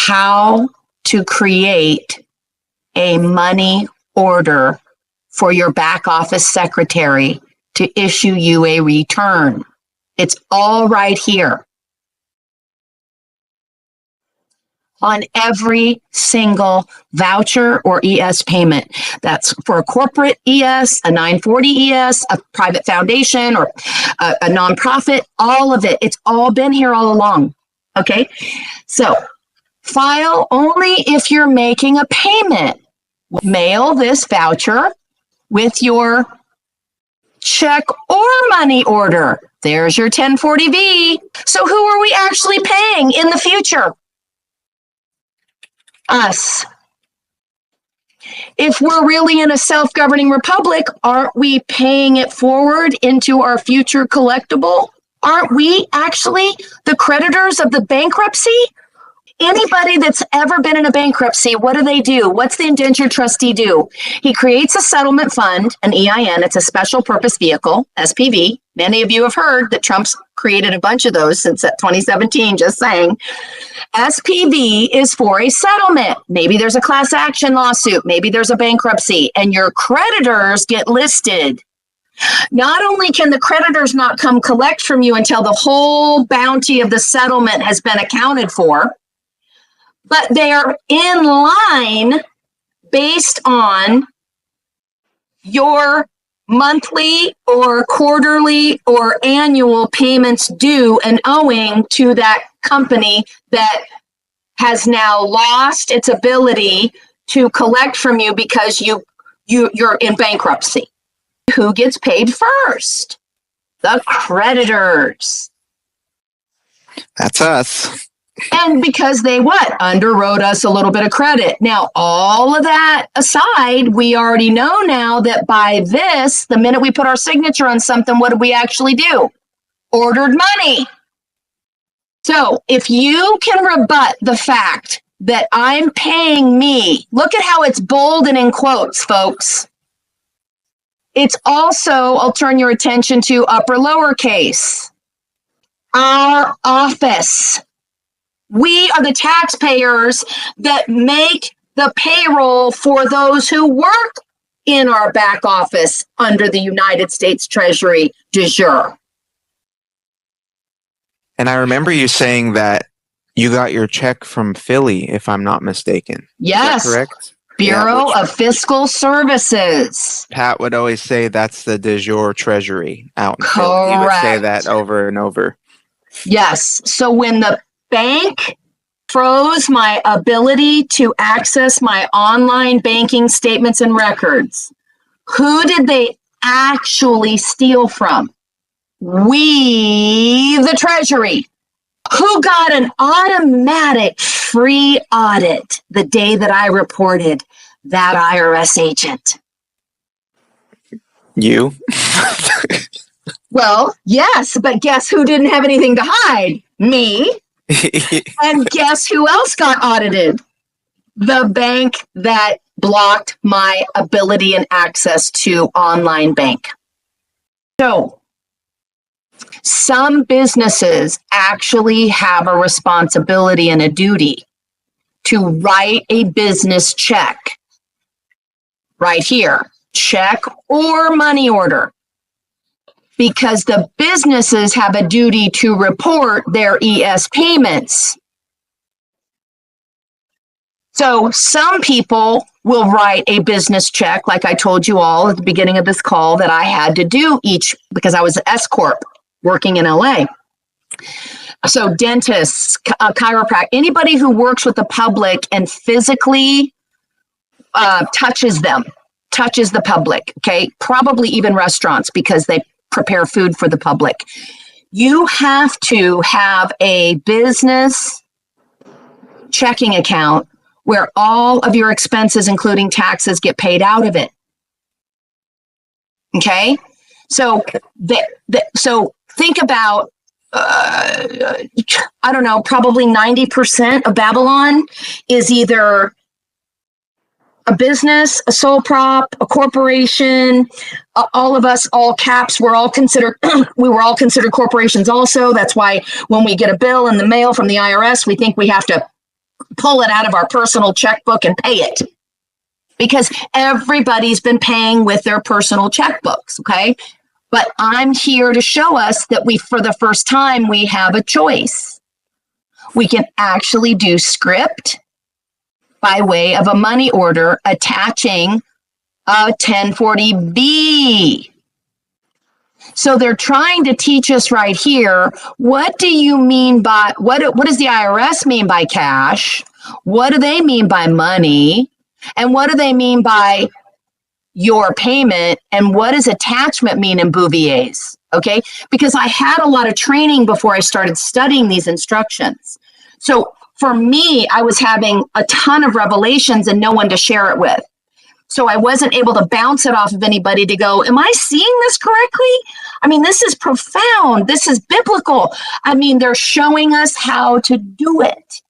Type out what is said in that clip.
how to create a money order for your back office secretary to issue you a return. It's all right here. On every single voucher or ES payment. That's for a corporate ES, a 940 ES, a private foundation, or a nonprofit, all of it. It's all been here all along. Okay? So, file only if you're making a payment. Mail this voucher with your check or money order. There's your 1040V. So, who are we actually paying in the future? Us. If we're really in a self-governing republic, aren't we paying it forward into our future collectible? Aren't we actually the creditors of the bankruptcy? Anybody that's ever been in a bankruptcy, what do? What's the indentured trustee do? He creates a settlement fund, an EIN. It's a special purpose vehicle, SPV. Many of you have heard that Trump's created a bunch of those since 2017, just saying. SPV is for a settlement. Maybe there's a class action lawsuit. Maybe there's a bankruptcy, and your creditors get listed. Not only can the creditors not come collect from you until the whole bounty of the settlement has been accounted for, but they are in line based on your monthly or quarterly or annual payments due and owing to that company that has now lost its ability to collect from you because you're in bankruptcy. Who gets paid first? The creditors. That's us. And because they underwrote us a little bit of credit. Now, all of that aside, we already know now that by this, the minute we put our signature on something, what did we actually do? Ordered money. So if you can rebut the fact that I'm paying me, look at how it's bold and in quotes, folks. It's also, I'll turn your attention to upper lowercase. Our office. We are the taxpayers that make the payroll for those who work in our back office under the United States Treasury de jure. And I remember you saying that you got your check from Philly, if I'm not mistaken. Yes. Is that correct? Bureau of Fiscal Services. Pat would always say that's the de jure Treasury out in Correct. Philly. He would say that over and over. Yes. So when the bank froze my ability to access my online banking statements and records, who did they actually steal from? We, the Treasury. Who got an automatic free audit the day that I reported that IRS agent? You? Well, yes, but guess who didn't have anything to hide? Me. And guess who else got audited? The bank that blocked my ability and access to online bank. So, some businesses actually have a responsibility and a duty to write a business check. Right here, check or money order. Because the businesses have a duty to report their ES payments. So some people will write a business check, like I told you all at the beginning of this call that I had to do because I was an S Corp working in LA. So dentists, chiropractors, anybody who works with the public and physically touches the public, okay? Probably even restaurants because they prepare food for the public. You have to have a business checking account where all of your expenses, including taxes, get paid out of it. Okay? So, so think about, I don't know, probably 90% of Babylon is either a business, a sole prop, a corporation. All of us, all caps, we were all considered corporations also. That's why when we get a bill in the mail from the IRS, we think we have to pull it out of our personal checkbook and pay it, because everybody's been paying with their personal checkbooks, okay? But I'm here to show us that for the first time, we have a choice. We can actually do script by way of a money order attaching a 1040B. So they're trying to teach us right here, what do you mean by, what does the IRS mean by cash? What do they mean by money? And what do they mean by your payment? And what does attachment mean in Bouvier's? Okay, because I had a lot of training before I started studying these instructions. So for me, I was having a ton of revelations and no one to share it with. So I wasn't able to bounce it off of anybody to go, am I seeing this correctly? I mean, this is profound. This is biblical. I mean, they're showing us how to do it.